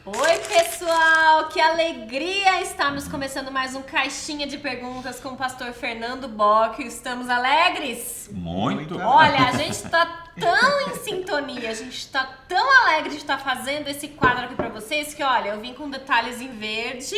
Oi, pessoal! Que alegria! Estamos começando mais um Caixinha de Perguntas com o pastor Fernando Bock. Estamos alegres? Muito! Olha, a gente está tão em sintonia, a gente está tão alegre de estar fazendo esse quadro aqui para vocês que, olha, eu vim com detalhes em verde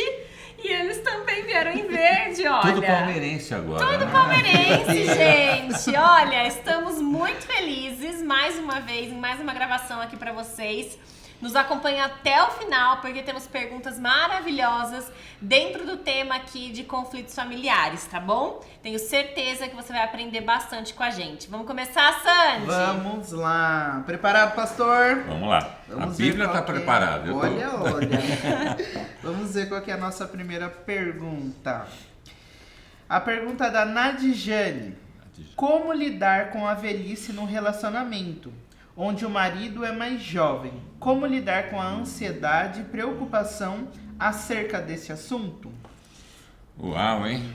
e eles também vieram em verde, olha. Tudo palmeirense agora. Tudo palmeirense, gente. Olha, estamos muito felizes mais uma vez em mais uma gravação aqui para vocês. Nos acompanha até o final, porque temos perguntas maravilhosas dentro do tema aqui de conflitos familiares, tá bom? Tenho certeza que você vai aprender bastante com a gente. Vamos começar, Sandy? Vamos lá. Preparado, pastor? Vamos lá. Vamos a Bíblia está preparada. Olha. Vamos ver qual que é a nossa primeira pergunta. A pergunta da Nadjane. Como lidar com a velhice no relacionamento, onde o marido é mais jovem? Como lidar com a ansiedade e preocupação acerca desse assunto? Uau, hein?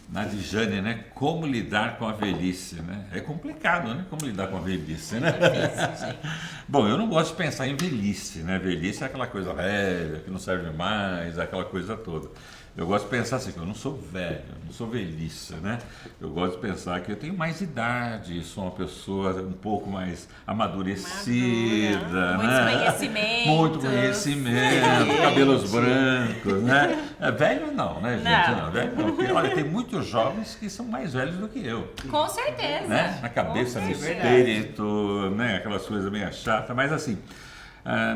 Nadjane, né? Como lidar com a velhice, né? É complicado, né? Como lidar com a velhice, né? É difícil, gente. Bom, eu não gosto de pensar em velhice, né? Velhice é aquela coisa velha, que não serve mais, aquela coisa toda. Eu gosto de pensar assim, que eu não sou velho, eu não sou velhice, né? Eu gosto de pensar que eu tenho mais idade, sou uma pessoa um pouco mais amadurecida, né? Muito conhecimento, cabelos brancos, né? Velho não, né, gente? Não, velho não. Porque, olha, tem muitos jovens que são mais velhos do que eu. Com certeza. Né? Na cabeça, no espírito, né? Aquelas coisas meio chatas. Mas assim,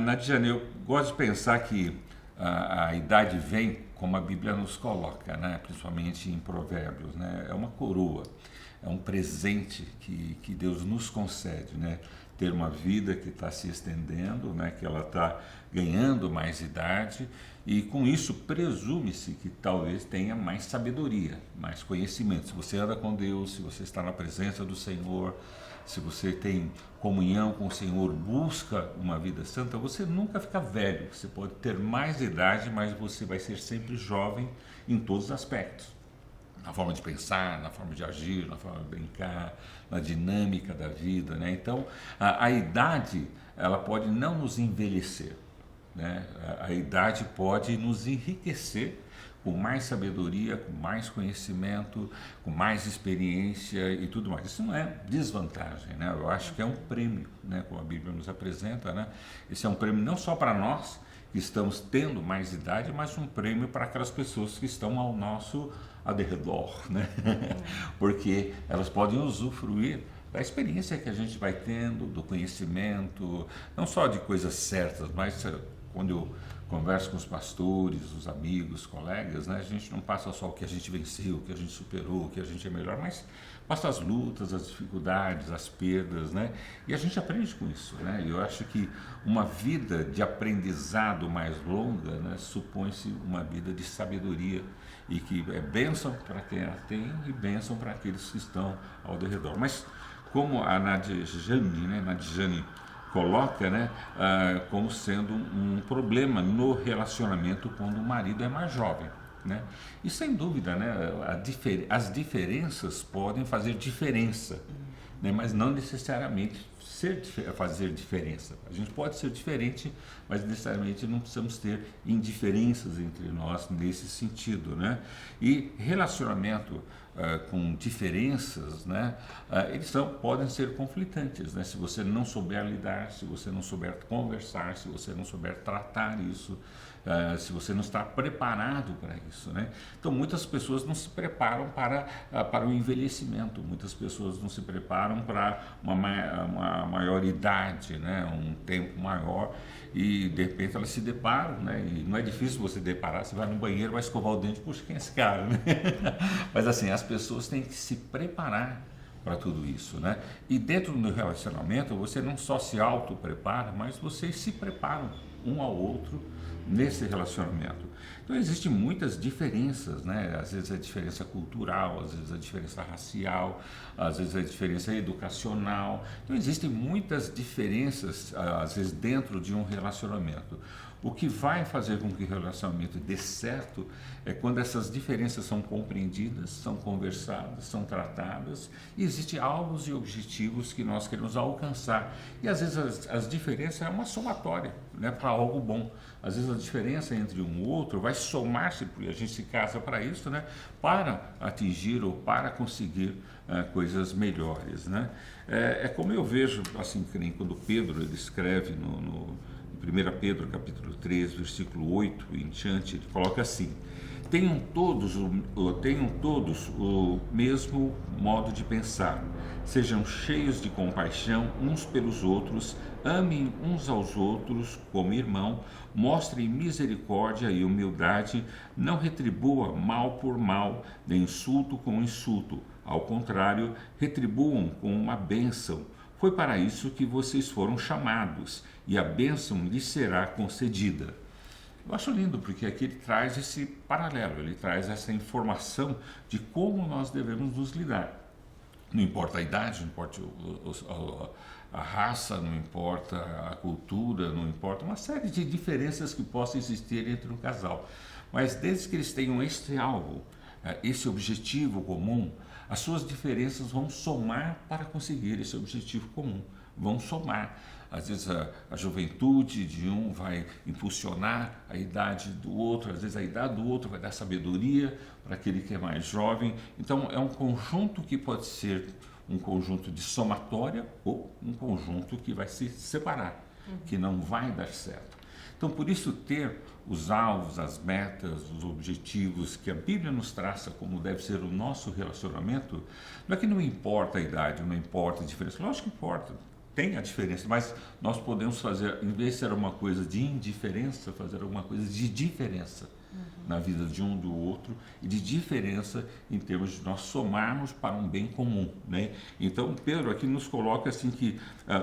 Nadjane, eu gosto de pensar que a idade vem como a Bíblia nos coloca, né? Principalmente em Provérbios, né? É uma coroa, é um presente que Deus nos concede, né? Ter uma vida que está se estendendo, né? Que ela está ganhando mais idade e com isso presume-se que talvez tenha mais sabedoria, mais conhecimento. Se você anda com Deus, se você está na presença do Senhor, se você tem comunhão com o Senhor, busca uma vida santa, você nunca fica velho. Você pode ter mais idade, mas você vai ser sempre jovem em todos os aspectos. Na forma de pensar, na forma de agir, na forma de brincar, na dinâmica da vida, né? Então, a idade, ela pode não nos envelhecer, né? A idade pode nos enriquecer com mais sabedoria, com mais conhecimento, com mais experiência e tudo mais. Isso não é desvantagem, né? Eu acho que é um prêmio, né? Como a Bíblia nos apresenta, né? Esse é um prêmio não só para nós que estamos tendo mais idade, mas um prêmio para aquelas pessoas que estão ao nosso redor, né? Porque elas podem usufruir da experiência que a gente vai tendo, do conhecimento, não só de coisas certas, mas quando eu converso com os pastores, os amigos, colegas, né? A gente não passa só o que a gente venceu, o que a gente superou, o que a gente é melhor, mas passa as lutas, as dificuldades, as perdas, né? E a gente aprende com isso, né? Eu acho que uma vida de aprendizado mais longa, né, supõe-se uma vida de sabedoria e que é bênção para quem a tem e bênção para aqueles que estão ao redor. Mas como a Nadjane coloca, né, como sendo um problema no relacionamento quando o marido é mais jovem, né? E sem dúvida, né, as diferenças podem fazer diferença, né, mas não necessariamente fazer diferença. A gente pode ser diferente, mas necessariamente não precisamos ter indiferenças entre nós nesse sentido, né? E relacionamento com diferenças, né, eles podem ser conflitantes, né? Se você não souber lidar, se você não souber conversar, se você não souber tratar isso, se você não está preparado para isso, né? Então muitas pessoas não se preparam para o envelhecimento, muitas pessoas não se preparam para uma maior idade, né? Um tempo maior, e de repente elas se deparam, né? E não é difícil você deparar, você vai no banheiro, vai escovar o dente, puxa, quem é esse cara, né? Mas assim, as pessoas têm que se preparar para tudo isso, né? E dentro do relacionamento, você não só se auto-prepara, mas vocês se preparam um ao outro nesse relacionamento. Então existem muitas diferenças, né? Às vezes a diferença cultural, às vezes a diferença racial, às vezes a diferença educacional. Então existem muitas diferenças, às vezes, dentro de um relacionamento. O que vai fazer com que o relacionamento dê certo é quando essas diferenças são compreendidas, são conversadas, são tratadas e existem alvos e objetivos que nós queremos alcançar. E às vezes as diferenças é uma somatória, né, para algo bom. Às vezes a diferença entre um e outro vai somar-se, porque a gente se casa para isso, né, para atingir ou para conseguir coisas melhores, né? É como eu vejo, assim, quando Pedro ele escreve no 1 Pedro capítulo 3, versículo 8 em diante, ele coloca assim: tenham todos o mesmo modo de pensar, sejam cheios de compaixão uns pelos outros, amem uns aos outros como irmão, mostrem misericórdia e humildade, não retribua mal por mal, nem insulto com insulto, ao contrário, retribuam com uma bênção. Foi para isso que vocês foram chamados, e a bênção lhes será concedida. Eu acho lindo, porque aqui ele traz esse paralelo, ele traz essa informação de como nós devemos nos lidar. Não importa a idade, não importa a raça, não importa a cultura, não importa uma série de diferenças que possam existir entre um casal. Mas desde que eles tenham esse alvo, esse objetivo comum, as suas diferenças vão somar para conseguir esse objetivo comum, vão somar. Às vezes a juventude de um vai impulsionar a idade do outro, às vezes a idade do outro vai dar sabedoria para aquele que é mais jovem. Então é um conjunto que pode ser um conjunto de somatória ou um conjunto que vai se separar, que não vai dar certo. Então, por isso, ter os alvos, as metas, os objetivos que a Bíblia nos traça como deve ser o nosso relacionamento, não é que não importa a idade, não importa a diferença, lógico que importa, tem a diferença, mas nós podemos fazer, em vez de ser uma coisa de indiferença, fazer alguma coisa de diferença na vida de um do outro e de diferença em termos de nós somarmos para um bem comum, né? Então, Pedro aqui nos coloca assim que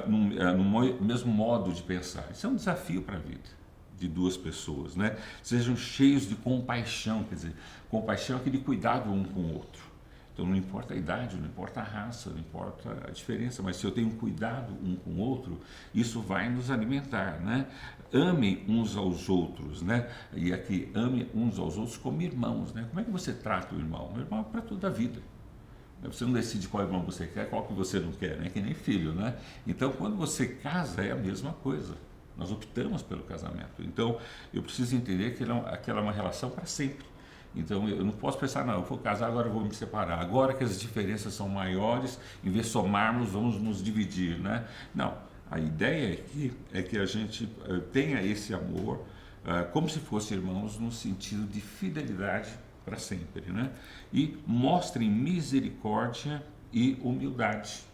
no mesmo modo de pensar. Isso é um desafio para a vida de duas pessoas, né? Sejam cheios de compaixão, quer dizer, compaixão é aquele cuidado um com o outro. Então não importa a idade, não importa a raça, não importa a diferença, mas se eu tenho cuidado um com o outro, isso vai nos alimentar, né? Amem uns aos outros, né? E aqui, ame uns aos outros como irmãos, né? Como é que você trata o irmão? O irmão é para toda a vida. Você não decide qual irmão você quer, qual que você não quer, né? Que nem filho, né? Então, quando você casa, é a mesma coisa. Nós optamos pelo casamento. Então, eu preciso entender que aquela é uma relação para sempre. Então, eu não posso pensar, não, eu vou casar, agora eu vou me separar. Agora que as diferenças são maiores, em vez de somarmos, vamos nos dividir, né? Não, a ideia aqui é que a gente tenha esse amor como se fossem irmãos no sentido de fidelidade para sempre, né? E mostrem misericórdia e humildade.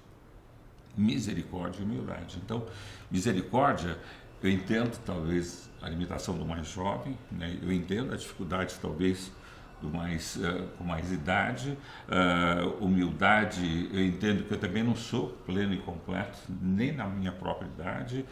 Misericórdia e humildade. Então, misericórdia, eu entendo talvez a limitação do mais jovem, né? Eu entendo a dificuldade talvez com mais idade, humildade, eu entendo que eu também não sou pleno e completo, nem na minha própria idade,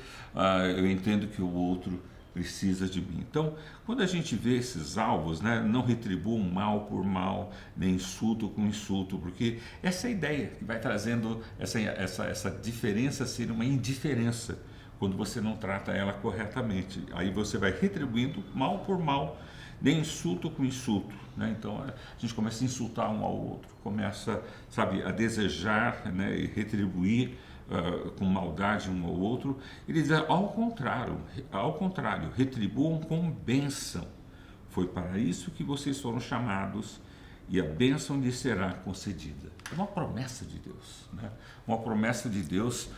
eu entendo que o outro precisa de mim. Então, quando a gente vê esses alvos, né, não retribuam mal por mal, nem insulto com insulto, porque essa é a ideia que vai trazendo essa diferença ser uma indiferença, quando você não trata ela corretamente. Aí você vai retribuindo mal por mal, nem insulto com insulto, né? Então a gente começa a insultar um ao outro, começa, sabe, a desejar, né, e retribuir com maldade um ao outro. Ele diz ao contrário, retribuam com bênção. Foi para isso que vocês foram chamados e a bênção lhes será concedida. É uma promessa de Deus, né? Uma promessa de Deus,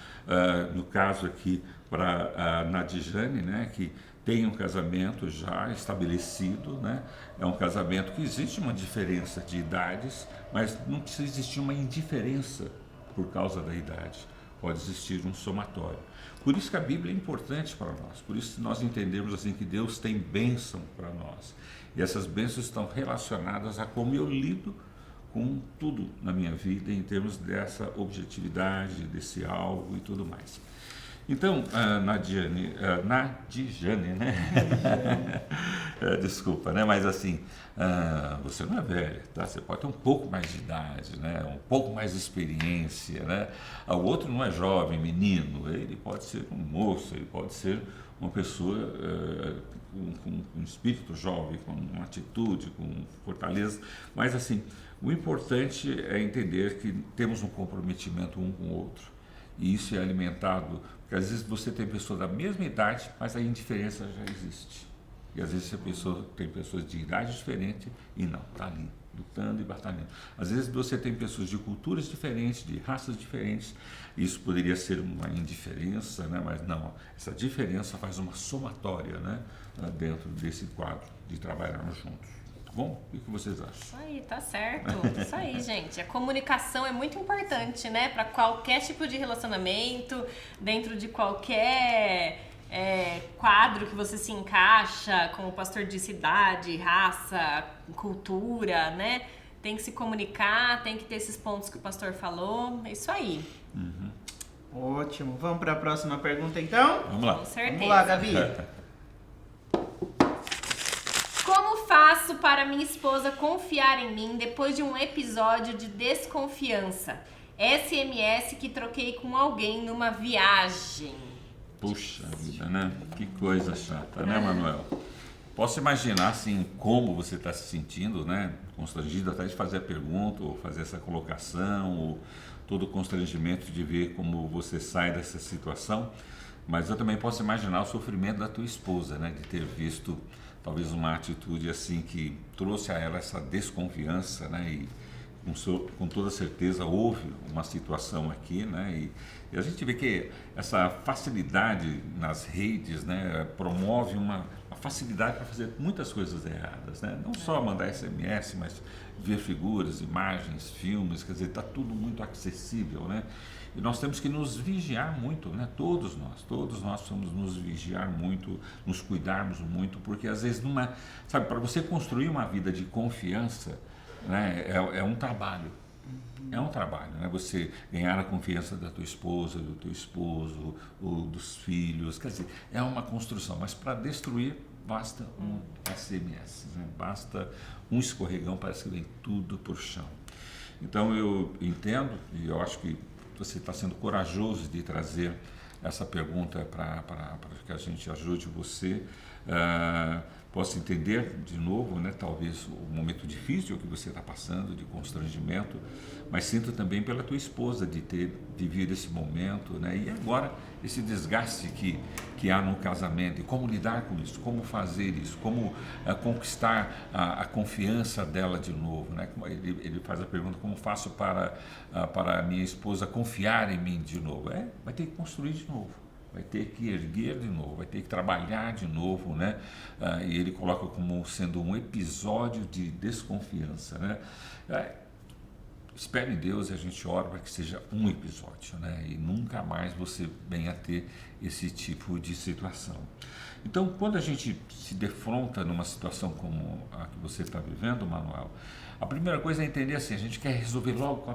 no caso aqui para a Nadijane, né, que tem um casamento já estabelecido, né? É um casamento que existe uma diferença de idades, mas não precisa existir uma indiferença por causa da idade. Pode existir um somatório. Por isso que a Bíblia é importante para nós, por isso nós entendemos assim que Deus tem bênção para nós. E essas bênçãos estão relacionadas a como eu lido com tudo na minha vida em termos dessa objetividade, desse alvo e tudo mais. Então, Nadijane, né? Desculpa, né? Mas assim, você não é velha, tá? Você pode ter um pouco mais de idade, né? Um pouco mais de experiência, né? O outro não é jovem, menino, ele pode ser um moço, ele pode ser uma pessoa com um espírito jovem, com uma atitude, com fortaleza, mas assim, o importante é entender que temos um comprometimento um com o outro, e isso é alimentado, porque às vezes você tem pessoas da mesma idade, mas a indiferença já existe, e às vezes tem pessoas de idade diferente e não, está ali, lutando e batalhando. Às vezes você tem pessoas de culturas diferentes, de raças diferentes, isso poderia ser uma indiferença, né? Mas não, essa diferença faz uma somatória, né? Dentro desse quadro de trabalharmos juntos. Tá bom? O que vocês acham? Isso aí, tá certo. Isso aí, gente. A comunicação é muito importante, né? Para qualquer tipo de relacionamento, dentro de qualquer quadro que você se encaixa, como o pastor disse, idade, raça, cultura, né? Tem que se comunicar, tem que ter esses pontos que o pastor falou. É isso aí. Uhum. Ótimo. Vamos para a próxima pergunta, então? Vamos lá. Com certeza. Vamos lá, Gabi. Como faço para minha esposa confiar em mim depois de um episódio de desconfiança? SMS que troquei com alguém numa viagem. Puxa vida, né? Que coisa chata, né, Manuel? Posso imaginar, assim, como você está se sentindo, né? Constrangido até de fazer a pergunta, ou fazer essa colocação, ou todo o constrangimento de ver como você sai dessa situação. Mas eu também posso imaginar o sofrimento da tua esposa, né? De ter visto, talvez, uma atitude assim que trouxe a ela essa desconfiança, né? E com toda certeza houve uma situação aqui, né? E a gente vê que essa facilidade nas redes, né, promove uma facilidade para fazer muitas coisas erradas, né? Não só mandar SMS, mas ver figuras, imagens, filmes, quer dizer, está tudo muito acessível, né? E nós temos que nos vigiar muito, né? Todos nós precisamos nos vigiar muito, nos cuidarmos muito, porque às vezes sabe, para você construir uma vida de confiança, né, é um trabalho. É um trabalho, né? Você ganhar a confiança da tua esposa, do teu esposo, ou dos filhos, quer dizer, é uma construção, mas para destruir basta um SMS, né? Basta um escorregão, parece que vem tudo por chão. Então eu entendo, e eu acho que você está sendo corajoso de trazer essa pergunta para que a gente ajude você. Posso entender de novo, né, talvez o momento difícil que você está passando, de constrangimento, mas sinto também pela tua esposa de ter vivido esse momento, né, e agora esse desgaste que há no casamento, e como lidar com isso, como fazer isso, como conquistar a confiança dela de novo, né? Ele faz a pergunta, como faço para a minha esposa confiar em mim de novo? Vai ter que construir de novo. Vai ter que erguer de novo, vai ter que trabalhar de novo, né? E ele coloca como sendo um episódio de desconfiança, né? Espere em Deus e a gente ora para que seja um episódio, né? E nunca mais você venha a ter esse tipo de situação. Então, quando a gente se defronta numa situação como a que você está vivendo, Manuel, a primeira coisa é entender assim, a gente quer resolver logo com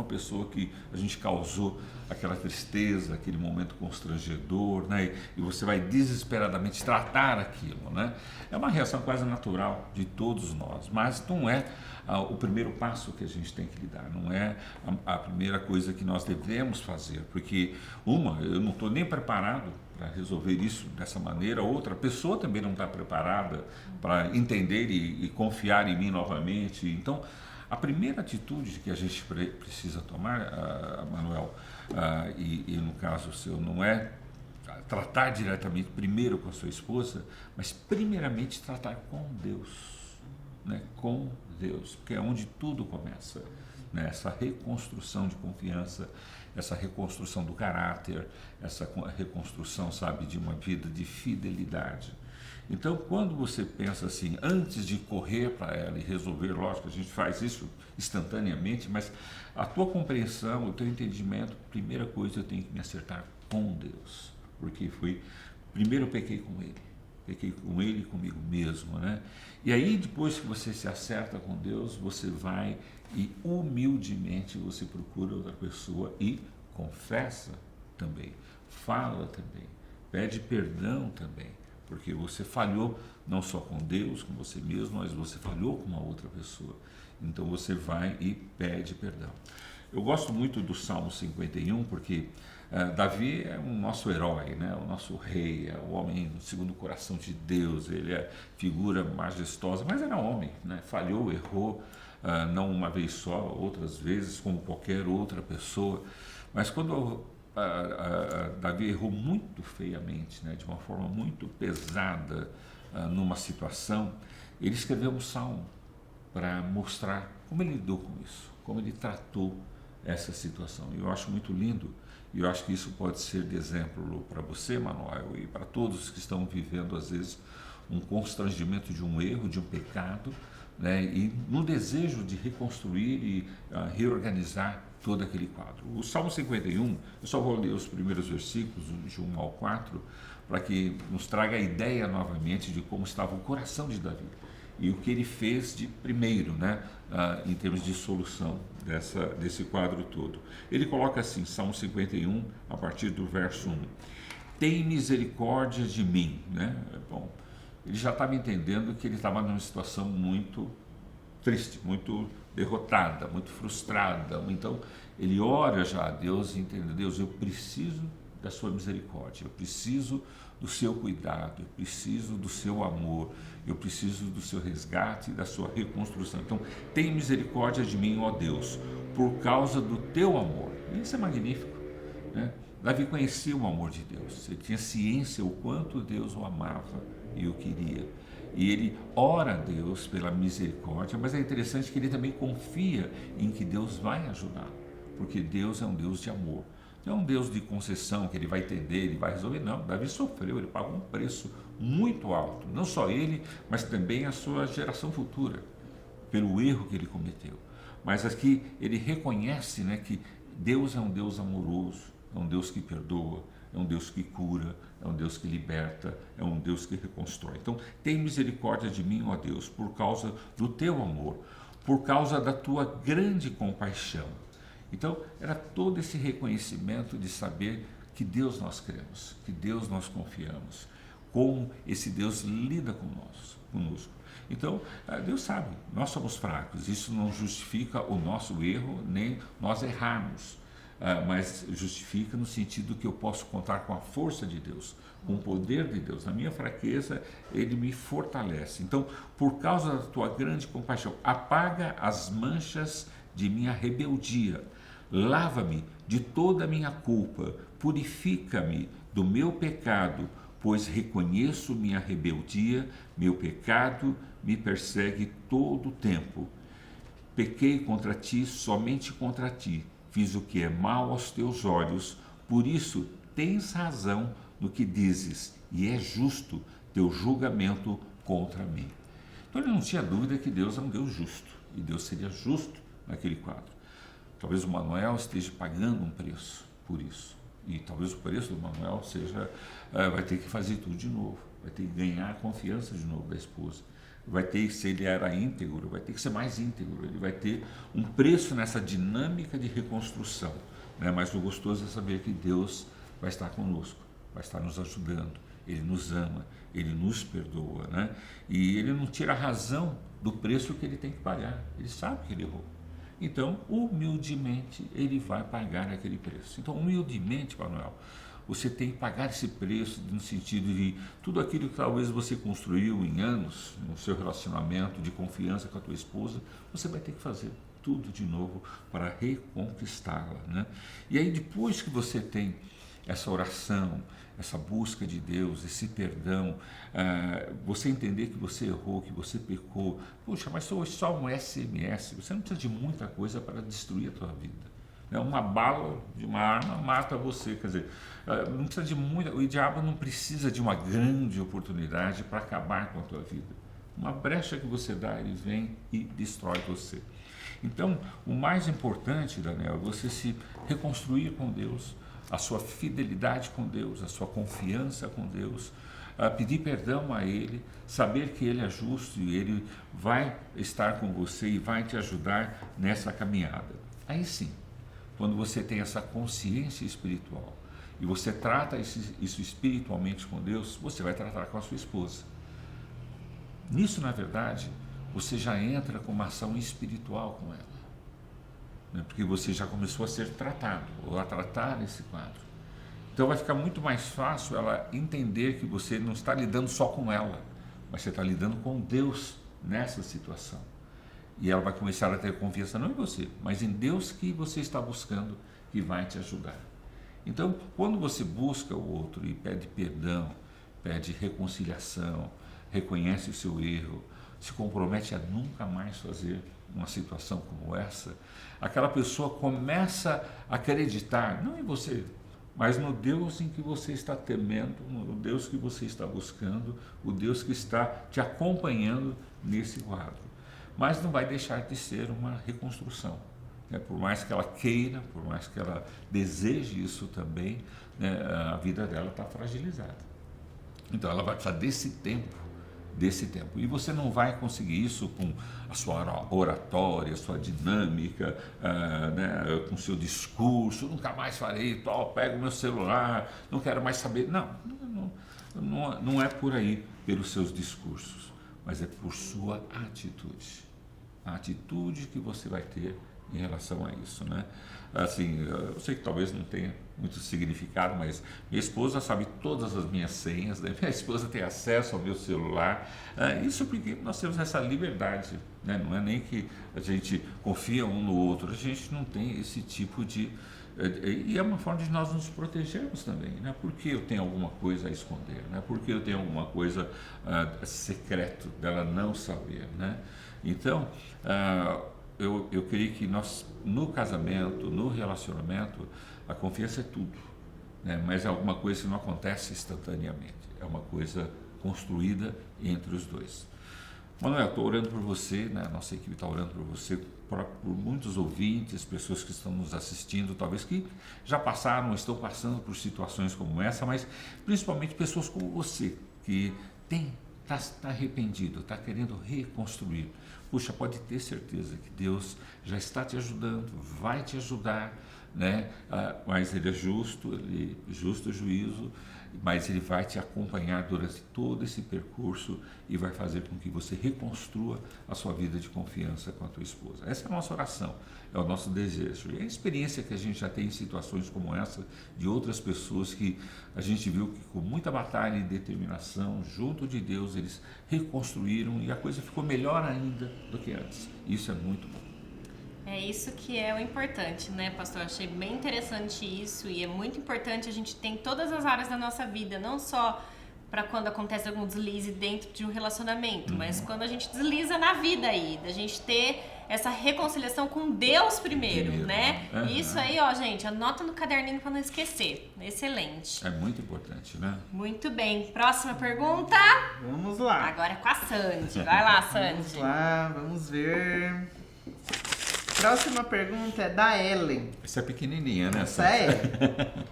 a pessoa que a gente causou aquela tristeza, aquele momento constrangedor, né? E você vai desesperadamente tratar aquilo, né? É uma reação quase natural de todos nós, mas não é o primeiro passo que a gente tem que lidar, não é a primeira coisa que nós devemos fazer, porque eu não estou nem preparado para resolver isso dessa maneira, outra pessoa também não está preparada para entender e confiar em mim novamente. Então, a primeira atitude que a gente precisa tomar, Manuel, e no caso seu, não é tratar diretamente primeiro com a sua esposa, mas primeiramente tratar com Deus, né? Com Deus, porque é onde tudo começa, né? Essa reconstrução de confiança, essa reconstrução do caráter, essa reconstrução, sabe, de uma vida de fidelidade. Então, quando você pensa assim, antes de correr para ela e resolver, lógico, a gente faz isso instantaneamente, mas a tua compreensão, o teu entendimento, primeira coisa, eu tenho que me acertar com Deus, porque primeiro eu pequei com Ele e comigo mesmo, né? E aí, depois que você se acerta com Deus, você vai e humildemente você procura outra pessoa e confessa também, fala também, pede perdão também, porque você falhou não só com Deus, com você mesmo, mas você falhou com uma outra pessoa. Então você vai e pede perdão. Eu gosto muito do Salmo 51 porque Davi é o nosso herói, né? O nosso rei, é o homem segundo o coração de Deus, ele é figura majestosa, mas era homem, né? Falhou, errou, não uma vez só, outras vezes, como qualquer outra pessoa. Mas quando Davi errou muito feiamente, né? De uma forma muito pesada numa situação, ele escreveu um salmo para mostrar como ele lidou com isso, como ele tratou essa situação. Eu acho muito lindo, e eu acho que isso pode ser de exemplo para você, Manuel, e para todos que estão vivendo, às vezes, um constrangimento de um erro, de um pecado, né, e no desejo de reconstruir e reorganizar todo aquele quadro. O Salmo 51, eu só vou ler os primeiros versículos, de 1 ao 4, para que nos traga a ideia novamente de como estava o coração de Davi e o que ele fez de primeiro, né, em termos de solução desse quadro todo. Ele coloca assim, Salmo 51, a partir do verso 1. Tem misericórdia de mim, né? Bom, ele já estava entendendo que ele estava numa situação muito triste, muito derrotada, muito frustrada. Então, ele ora já a Deus e entende, Deus, eu preciso da sua misericórdia, eu preciso do seu cuidado, eu preciso do seu amor, eu preciso do seu resgate e da sua reconstrução. Então, tem misericórdia de mim, ó Deus, por causa do teu amor. Isso é magnífico, né? Davi conhecia o amor de Deus, ele tinha ciência o quanto Deus o amava e o queria. E ele ora a Deus pela misericórdia, mas é interessante que ele também confia em que Deus vai ajudá-lo, porque Deus é um Deus de amor. Não é um Deus de concessão que ele vai entender, ele vai resolver. Não, Davi sofreu, ele pagou um preço muito alto. Não só ele, mas também a sua geração futura, pelo erro que ele cometeu. Mas aqui ele reconhece, né, que Deus é um Deus amoroso, é um Deus que perdoa, é um Deus que cura, é um Deus que liberta, é um Deus que reconstrói. Então, tem misericórdia de mim, ó Deus, por causa do teu amor, por causa da tua grande compaixão. Então, era todo esse reconhecimento de saber que Deus nós cremos, que Deus nós confiamos, como esse Deus lida conosco. Então, Deus sabe, nós somos fracos, isso não justifica o nosso erro, nem nós errarmos, mas justifica no sentido que eu posso contar com a força de Deus, com o poder de Deus. Na minha fraqueza, Ele me fortalece. Então, por causa da tua grande compaixão, apaga as manchas de minha rebeldia. Lava-me de toda a minha culpa, purifica-me do meu pecado, pois reconheço minha rebeldia, meu pecado me persegue todo o tempo. Pequei contra ti, somente contra ti, fiz o que é mal aos teus olhos, por isso tens razão no que dizes, e é justo teu julgamento contra mim. Então ele não tinha dúvida que Deus é um Deus justo, e Deus seria justo naquele quadro. Talvez o Manuel esteja pagando um preço por isso. E talvez o preço do Manuel seja, vai ter que fazer tudo de novo, vai ter que ganhar a confiança de novo da esposa. Vai ter que, se ele era íntegro, vai ter que ser mais íntegro, ele vai ter um preço nessa dinâmica de reconstrução, né? Mas o gostoso é saber que Deus vai estar conosco, vai estar nos ajudando, Ele nos ama, Ele nos perdoa, né? E Ele não tira a razão do preço que Ele tem que pagar, Ele sabe que Ele errou. Então, humildemente, Ele vai pagar aquele preço. Então, humildemente, Manuel, você tem que pagar esse preço no sentido de tudo aquilo que talvez você construiu em anos no seu relacionamento de confiança com a tua esposa, você vai ter que fazer tudo de novo para reconquistá-la, né? E aí depois que você tem essa oração, essa busca de Deus, esse perdão, você entender que você errou, que você pecou, puxa, mas só um SMS, você não precisa de muita coisa para destruir a tua vida. Uma bala de uma arma mata você, quer dizer, não precisa de muita, o diabo não precisa de uma grande oportunidade para acabar com a tua vida. Uma brecha que você dá, ele vem e destrói você. Então, o mais importante, Daniel, é você se reconstruir com Deus, a sua fidelidade com Deus, a sua confiança com Deus, pedir perdão a Ele, saber que Ele é justo e Ele vai estar com você e vai te ajudar nessa caminhada. Aí sim, quando você tem essa consciência espiritual e você trata isso espiritualmente com Deus, você vai tratar com a sua esposa. Nisso, na verdade, você já entra com uma ação espiritual com ela. né? Porque você já começou a ser tratado, ou a tratar esse quadro. Então vai ficar muito mais fácil ela entender que você não está lidando só com ela, mas você está lidando com Deus nessa situação. E ela vai começar a ter confiança não em você, mas em Deus que você está buscando, que vai te ajudar. Então, quando você busca o outro e pede perdão, pede reconciliação, reconhece o seu erro, se compromete a nunca mais fazer uma situação como essa, aquela pessoa começa a acreditar, não em você, mas no Deus em que você está temendo, no Deus que você está buscando, o Deus que está te acompanhando nesse quadro. Mas não vai deixar de ser uma reconstrução, né? Por mais que ela queira, por mais que ela deseje isso também, né? A vida dela está fragilizada. Então ela vai precisar desse tempo. E você não vai conseguir isso com a sua oratória, a sua dinâmica, né, com o seu discurso, nunca mais farei, pego o meu celular, não quero mais saber. Não é por aí, pelos seus discursos, mas é por sua atitude. A atitude que você vai ter em relação a isso, né? Assim, eu sei que talvez não tenha muito significado, mas minha esposa sabe todas as minhas senhas, né? Minha esposa tem acesso ao meu celular, isso porque nós temos essa liberdade, né? Não é nem que a gente confia um no outro, a gente não tem esse tipo de... E é uma forma de nós nos protegermos também, né? Porque eu tenho alguma coisa a esconder, né? Porque eu tenho alguma coisa secreto dela não saber, né? Então, eu creio que nós, no casamento, no relacionamento, a confiança é tudo, né? Mas é alguma coisa que não acontece instantaneamente, é uma coisa construída entre os dois. Manuel, estou orando por você, né? A nossa equipe está orando por você, por muitos ouvintes, pessoas que estão nos assistindo, talvez que já passaram ou estão passando por situações como essa, mas principalmente pessoas como você, que está arrependido, está querendo reconstruir. Puxa, pode ter certeza que Deus já está te ajudando, vai te ajudar, né? Mas Ele é justo juízo, mas Ele vai te acompanhar durante todo esse percurso e vai fazer com que você reconstrua a sua vida de confiança com a tua esposa. Essa é a nossa oração, é o nosso desejo. E a experiência que a gente já tem em situações como essa, de outras pessoas que a gente viu que com muita batalha e determinação, junto de Deus, eles reconstruíram e a coisa ficou melhor ainda do que antes. Isso é muito bom. É isso que é o importante, né, pastor? Eu achei bem interessante isso e é muito importante a gente ter em todas as áreas da nossa vida, não só para quando acontece algum deslize dentro de um relacionamento, mas quando a gente desliza na vida aí, da gente ter essa reconciliação com Deus primeiro, né? Isso aí, ó, gente, anota no caderninho para não esquecer. Excelente. É muito importante, né? Muito bem. Próxima pergunta. Vamos lá. Agora é com a Sandy. Vai lá, Sandy. Vamos lá, vamos ver. Próxima pergunta é da Ellen. Essa é pequenininha, né? Essa é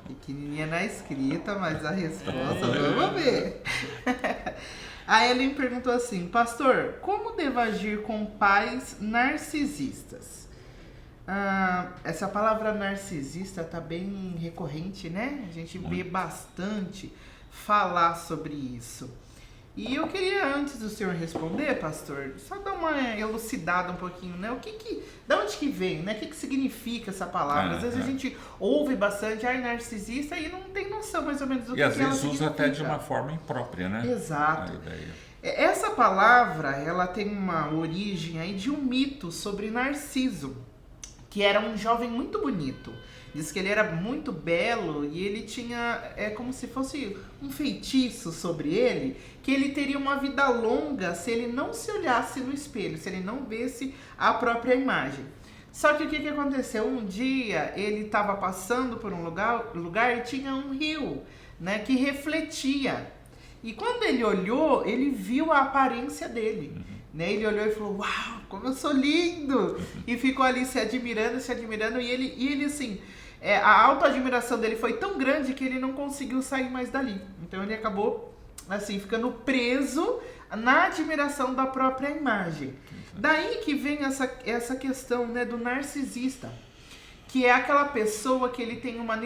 pequenininha na escrita, mas a resposta vamos ver. A Ellen perguntou assim: pastor, como devo agir com pais narcisistas? Essa palavra narcisista está bem recorrente, né? A gente vê bastante falar sobre isso. E eu queria, antes do senhor responder, pastor, só dar uma elucidada um pouquinho, né? Da onde que vem, né? O que significa essa palavra? Às vezes a gente ouve bastante, narcisista, e não tem noção mais ou menos do que ela significa. E às vezes usa até de uma forma imprópria, né? Exato. Essa palavra, ela tem uma origem aí de um mito sobre Narciso, que era um jovem muito bonito. Diz que ele era muito belo e ele tinha, como se fosse um feitiço sobre ele, que ele teria uma vida longa se ele não se olhasse no espelho, se ele não visse a própria imagem. Só que o que aconteceu? Um dia ele estava passando por um lugar e tinha um rio, né, que refletia. E quando ele olhou, ele viu a aparência dele. Né? Ele olhou e falou: uau, como eu sou lindo! E ficou ali se admirando, e ele assim, a autoadmiração dele foi tão grande que ele não conseguiu sair mais dali. Então ele acabou assim, ficando preso na admiração da própria imagem. Daí que vem essa questão, né, do narcisista, que é aquela pessoa que ele tem uma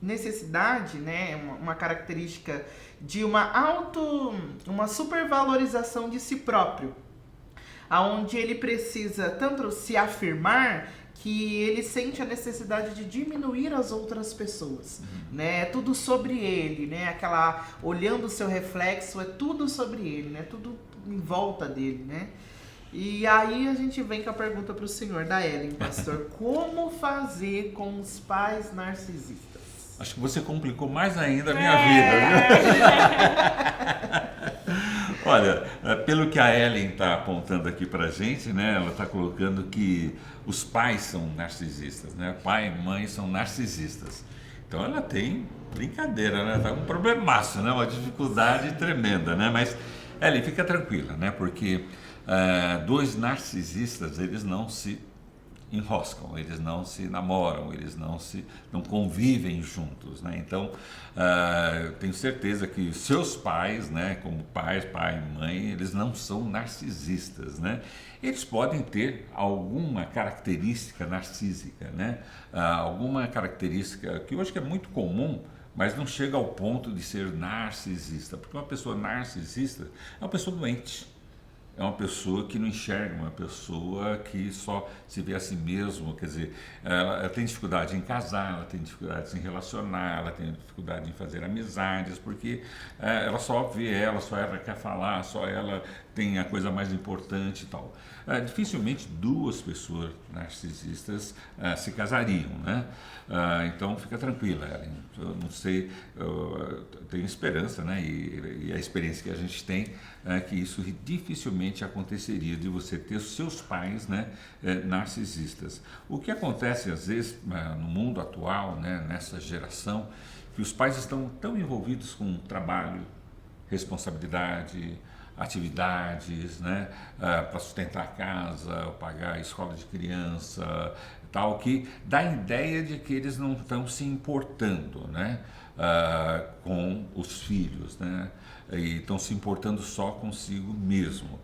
necessidade, né, uma característica de uma supervalorização de si próprio, aonde ele precisa tanto se afirmar que ele sente a necessidade de diminuir as outras pessoas, né? É tudo sobre ele, né? Aquela, olhando o seu reflexo, é tudo sobre ele, né? Tudo em volta dele, né? E aí a gente vem com a pergunta para o senhor, da Ellen, pastor. Como fazer com os pais narcisistas? Acho que você complicou mais ainda a minha vida, viu? Olha, pelo que a Ellen está apontando aqui para a gente, né? Ela está colocando que os pais são narcisistas, né? Pai e mãe são narcisistas. Então ela tem brincadeira, né? Tá um problemaço, né? Uma dificuldade tremenda, né? Mas, Ellen, fica tranquila, né? Porque dois narcisistas, eles não se enroscam, eles não se namoram, eles não convivem juntos, né? Então, tenho certeza que seus pais, né, como pai e mãe, eles não são narcisistas, né? Eles podem ter alguma característica narcísica, né? Alguma característica que eu acho que é muito comum, mas não chega ao ponto de ser narcisista, porque uma pessoa narcisista é uma pessoa doente. É uma pessoa que não enxerga, uma pessoa que só se vê a si mesmo, quer dizer, ela tem dificuldade em casar, ela tem dificuldade em se relacionar, ela tem dificuldade em fazer amizades, porque ela só vê ela, só ela quer falar, só ela tem a coisa mais importante e tal. Dificilmente duas pessoas narcisistas se casariam, né? Então fica tranquila, Ellen. Eu não sei, eu tenho esperança, né? E a experiência que a gente tem é que isso dificilmente aconteceria de você ter seus pais, né, narcisistas. O que acontece às vezes no mundo atual, né, nessa geração, que os pais estão tão envolvidos com trabalho, responsabilidade, atividades, né, para sustentar a casa, pagar a escola de criança, tal, que dá a ideia de que eles não estão se importando, né, com os filhos, né, e estão se importando só consigo mesmo.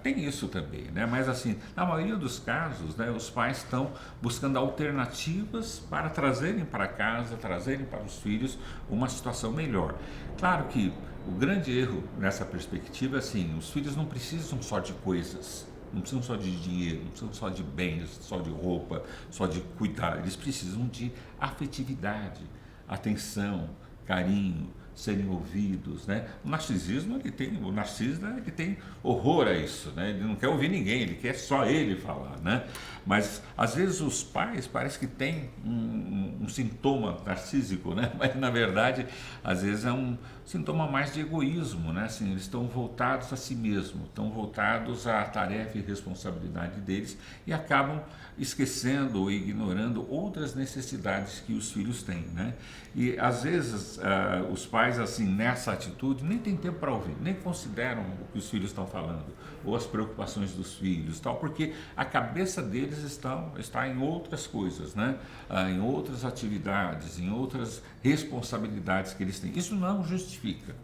Tem isso também, né, mas assim, na maioria dos casos, né, os pais estão buscando alternativas para trazerem para casa, trazerem para os filhos uma situação melhor. Claro que o grande erro nessa perspectiva é assim, os filhos não precisam só de coisas, não precisam só de dinheiro, não precisam só de bens, só de roupa, só de cuidar, eles precisam de afetividade, atenção, carinho, serem ouvidos, né? O narcisismo, o narcisista, ele tem horror a isso, né? Ele não quer ouvir ninguém, ele quer só ele falar, né? Mas às vezes os pais parece que têm um sintoma narcísico, né? Mas na verdade, às vezes é um sintoma mais de egoísmo, né? Assim, eles estão voltados a si mesmos, estão voltados à tarefa e responsabilidade deles e acabam esquecendo ou ignorando outras necessidades que os filhos têm, né? E às vezes os pais, assim, nessa atitude, nem tem tempo para ouvir, nem consideram o que os filhos estão falando, ou as preocupações dos filhos, tal, porque a cabeça deles está em outras coisas, né? Em outras atividades, em outras responsabilidades que eles têm. Isso não justifica,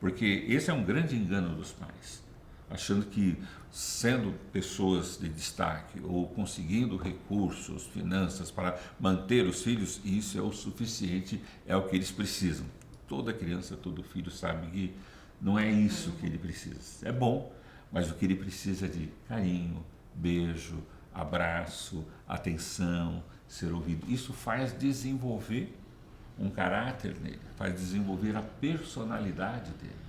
porque esse é um grande engano dos pais, achando que sendo pessoas de destaque ou conseguindo recursos, finanças para manter os filhos, isso é o suficiente, é o que eles precisam. Toda criança, todo filho sabe que não é isso que ele precisa. É bom, mas o que ele precisa é de carinho, beijo, abraço, atenção, ser ouvido. Isso faz desenvolver um caráter nele, faz desenvolver a personalidade dele.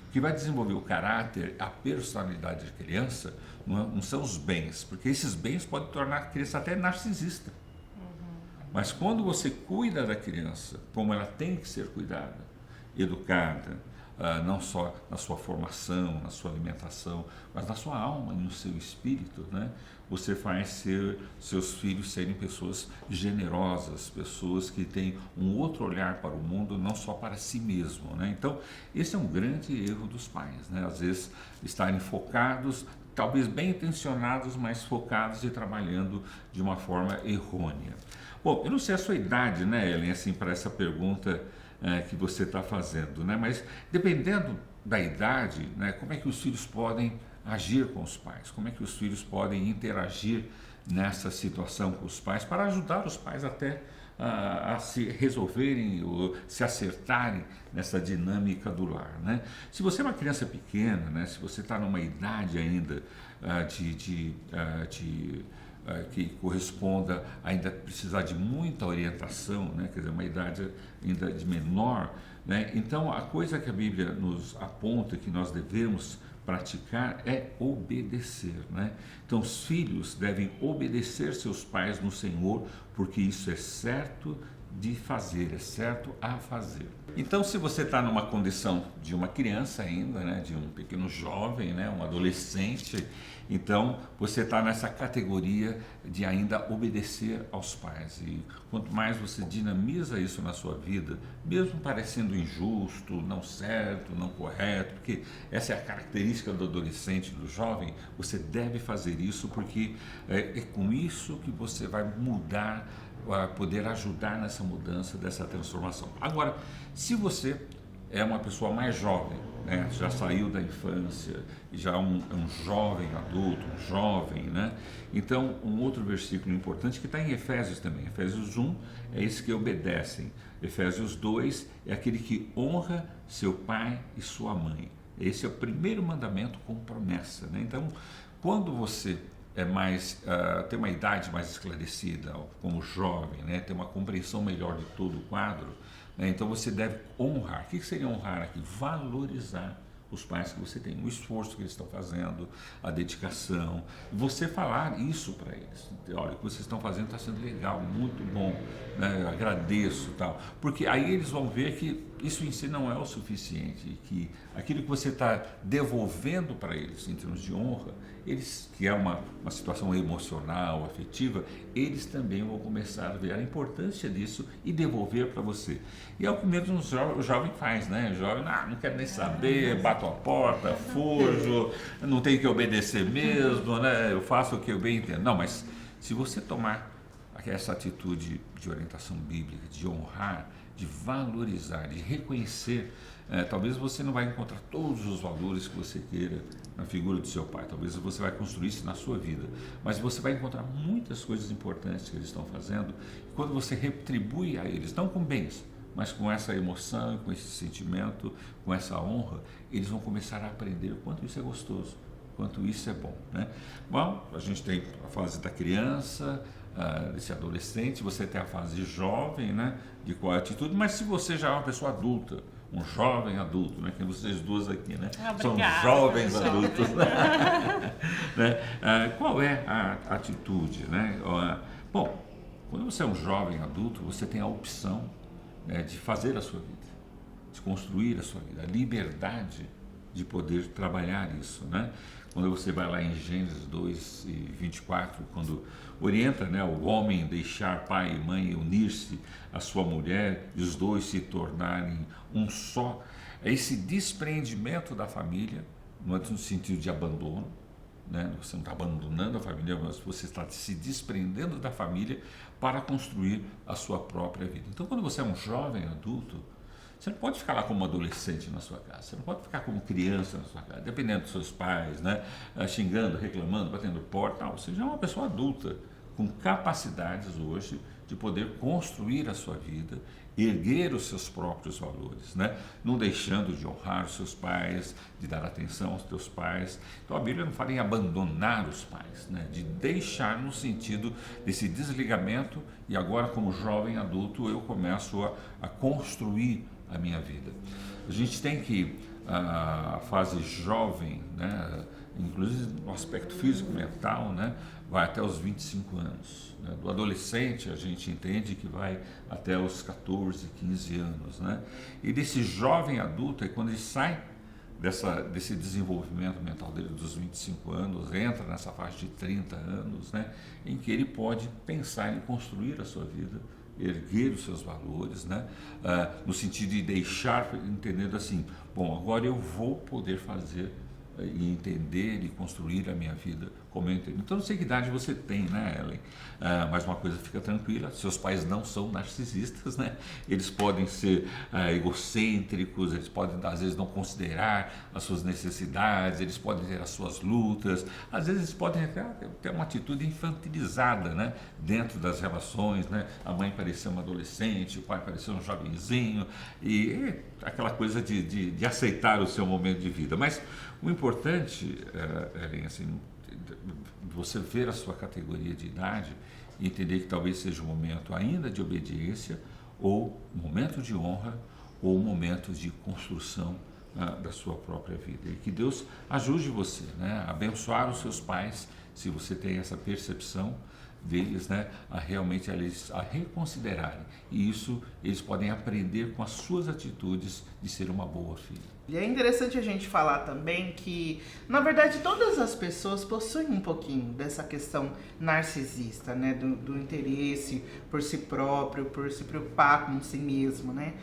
O que vai desenvolver o caráter, a personalidade da criança, não são os bens, porque esses bens podem tornar a criança até narcisista. Mas quando você cuida da criança como ela tem que ser cuidada, educada, não só na sua formação, na sua alimentação, mas na sua alma e no seu espírito, né? Você faz seus filhos serem pessoas generosas, pessoas que têm um outro olhar para o mundo, não só para si mesmo, né? Então, esse é um grande erro dos pais, né? Às vezes estarem focados, talvez bem intencionados, mas focados e trabalhando de uma forma errônea. Bom, eu não sei a sua idade, né, Ellen, assim, para essa pergunta que você está fazendo, né? Mas dependendo da idade, né, como é que os filhos podem agir com os pais? Como é que os filhos podem interagir nessa situação com os pais para ajudar os pais até a se resolverem ou se acertarem nessa dinâmica do lar, né? Se você é uma criança pequena, né, se você está numa idade ainda de que corresponda ainda precisar de muita orientação, né? Quer dizer, uma idade ainda de menor, né? Então, a coisa que a Bíblia nos aponta que nós devemos praticar é obedecer, né? Então, os filhos devem obedecer seus pais no Senhor, porque isso é certo de fazer, é certo a fazer. Então, se você está numa condição de uma criança ainda, né, de um pequeno jovem, né, um adolescente, então você está nessa categoria de ainda obedecer aos pais. E quanto mais você dinamiza isso na sua vida, mesmo parecendo injusto, não certo, não correto, porque essa é a característica do adolescente, do jovem, você deve fazer isso, porque é com isso que você vai mudar, poder ajudar nessa mudança, dessa transformação. Agora, se você é uma pessoa mais jovem, né, já saiu da infância, já é um jovem adulto, um jovem, né? Então, um outro versículo importante que está em Efésios também. Efésios 1 é esse que obedecem. Efésios 2 é aquele que honra seu pai e sua mãe. Esse é o primeiro mandamento com promessa, né? Então, quando você tem uma idade mais esclarecida, como jovem, né? Tem uma compreensão melhor de todo o quadro, né? Então você deve honrar. O que seria honrar aqui? Valorizar os pais que você tem, o esforço que eles estão fazendo, a dedicação, você falar isso para eles. Olha, o que vocês estão fazendo está sendo legal, muito bom, né? Eu agradeço, tal, porque aí eles vão ver que isso em si não é o suficiente, que aquilo que você está devolvendo para eles em termos de honra, eles, que é uma situação emocional, afetiva, eles também vão começar a ver a importância disso e devolver para você. E é o que mesmo o jovem faz, né? O jovem, não quero nem saber, bato a porta, fujo, não tenho que obedecer mesmo, né? Eu faço o que eu bem entendo. Não, mas se você tomar essa atitude de orientação bíblica, de honrar, de valorizar, de reconhecer, talvez você não vai encontrar todos os valores que você queira na figura do seu pai, talvez você vai construir isso na sua vida, mas você vai encontrar muitas coisas importantes que eles estão fazendo, e quando você retribui a eles, não com bens, mas com essa emoção, com esse sentimento, com essa honra, eles vão começar a aprender o quanto isso é gostoso, o quanto isso é bom, né? Bom, a gente tem a fase da criança, desse adolescente, você tem a fase jovem, né, de qual é a atitude, mas se você já é uma pessoa adulta, um jovem adulto, né, que vocês duas aqui, né, são jovens adultos, né, qual é a atitude, né? Bom, quando você é um jovem adulto, você tem a opção, né, de fazer a sua vida, de construir a sua vida, a liberdade de poder trabalhar isso, né? Quando você vai lá em Gênesis 2 e 24, quando orienta, né, o homem deixar pai e mãe e unir-se à sua mulher e os dois se tornarem um só, é esse despreendimento da família, não é no sentido de abandono, né? Você não está abandonando a família, mas você está se desprendendo da família para construir a sua própria vida. Então, quando você é um jovem adulto, você não pode ficar lá como adolescente na sua casa, você não pode ficar como criança na sua casa, dependendo dos seus pais, né? Xingando, reclamando, batendo porta. Não, você já é uma pessoa adulta, com capacidades hoje de poder construir a sua vida, erguer os seus próprios valores, né? Não deixando de honrar os seus pais, de dar atenção aos teus pais. Então a Bíblia não fala em abandonar os pais, né? De deixar no sentido desse desligamento, e agora como jovem adulto eu começo a construir a minha vida. A gente tem que, a fase jovem, né, inclusive no aspecto físico, mental, né, vai até os 25 anos. Né? Do adolescente a gente entende que vai até os 14, 15 anos. Né? E desse jovem adulto é quando ele sai desse desenvolvimento mental dele dos 25 anos, entra nessa faixa de 30 anos, né, em que ele pode pensar em construir a sua vida, erguer os seus valores, né? No sentido de deixar, entendendo assim, bom, agora eu vou poder fazer e entender e construir a minha vida como eu entendo. Então, não sei que idade você tem, né, Ellen? Mas uma coisa fica tranquila, seus pais não são narcisistas, né? Eles podem ser egocêntricos, eles podem, às vezes, não considerar as suas necessidades, eles podem ter as suas lutas, às vezes eles podem ter uma atitude infantilizada, né, dentro das relações, né? A mãe parecia uma adolescente, o pai parecia um jovenzinho, e aquela coisa de aceitar o seu momento de vida. Mas o importante, Ellen, assim, você ver a sua categoria de idade e entender que talvez seja um momento ainda de obediência, ou momento de honra, ou momento de construção da sua própria vida. E que Deus ajude você, né, a abençoar os seus pais, se você tem essa percepção deles, né, a realmente a reconsiderarem. E isso eles podem aprender com as suas atitudes de ser uma boa filha. E é interessante a gente falar também que, na verdade, todas as pessoas possuem um pouquinho dessa questão narcisista, né? Do interesse por si próprio, por se preocupar com si mesmo, né?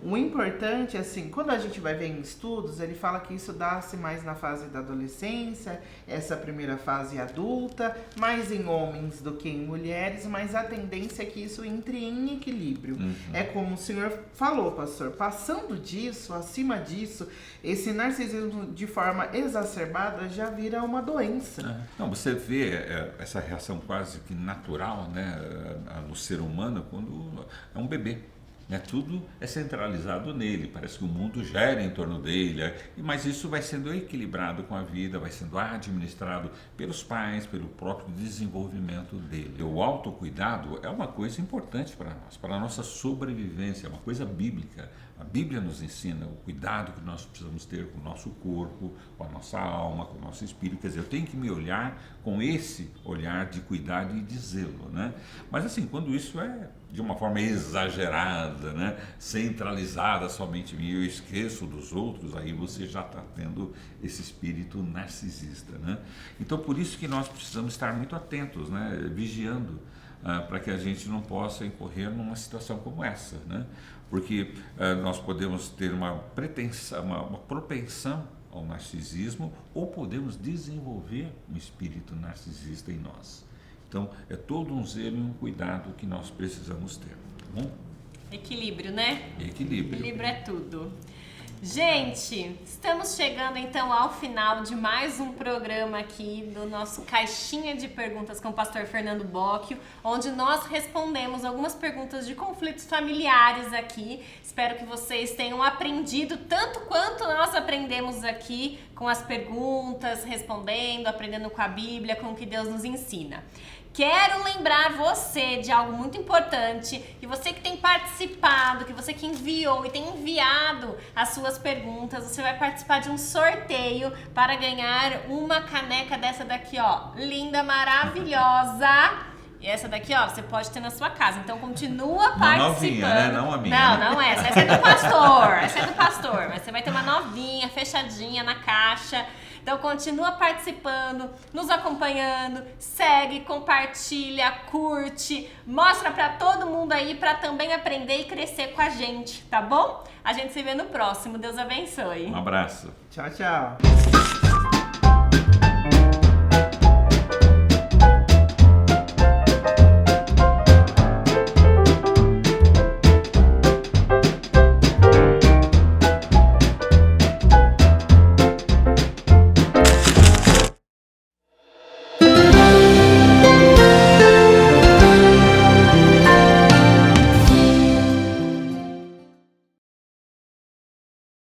O importante, assim, quando a gente vai ver em estudos, ele fala que isso dá-se mais na fase da adolescência, essa primeira fase adulta, mais em homens do que em mulheres, mas a tendência é que isso entre em equilíbrio. É como o senhor falou, pastor, passando disso, acima disso, esse narcisismo de forma exacerbada já vira uma doença. Não, você vê essa reação quase que natural, né, no ser humano quando é um bebê. Né, tudo é centralizado nele, parece que o mundo gira em torno dele, mas isso vai sendo equilibrado com a vida, vai sendo administrado pelos pais, pelo próprio desenvolvimento dele. O autocuidado é uma coisa importante para nós, para a nossa sobrevivência, é uma coisa bíblica. A Bíblia nos ensina o cuidado que nós precisamos ter com o nosso corpo, com a nossa alma, com o nosso espírito. Quer dizer, eu tenho que me olhar com esse olhar de cuidado e de zelo, né? Mas assim, quando isso é de uma forma exagerada, né, centralizada somente em mim, eu esqueço dos outros, aí você já está tendo esse espírito narcisista, né? Então, por isso que nós precisamos estar muito atentos, né, vigiando, para que a gente não possa incorrer numa situação como essa, né? Porque nós podemos ter uma propensão ao narcisismo, ou podemos desenvolver um espírito narcisista em nós. Então, é todo um zelo e um cuidado que nós precisamos ter, tá bom? Equilíbrio, né? Equilíbrio. Equilíbrio é tudo. Gente, estamos chegando então ao final de mais um programa aqui do nosso Caixinha de Perguntas com o pastor Fernando Bocchio, onde nós respondemos algumas perguntas de conflitos familiares aqui. Espero que vocês tenham aprendido tanto quanto nós aprendemos aqui com as perguntas, respondendo, aprendendo com a Bíblia, com o que Deus nos ensina. Quero lembrar você de algo muito importante, que você que tem participado, que você que enviou e tem enviado as suas perguntas, você vai participar de um sorteio para ganhar uma caneca dessa daqui, ó, linda, maravilhosa. E essa daqui, ó, você pode ter na sua casa. Então continua participando. Uma novinha, né? Não a minha. Não essa. Essa é do pastor. Essa é do pastor. Mas você vai ter uma novinha, fechadinha na caixa. Então continua participando, nos acompanhando, segue, compartilha, curte, mostra pra todo mundo aí pra também aprender e crescer com a gente, tá bom? A gente se vê no próximo. Deus abençoe. Um abraço. Tchau, tchau.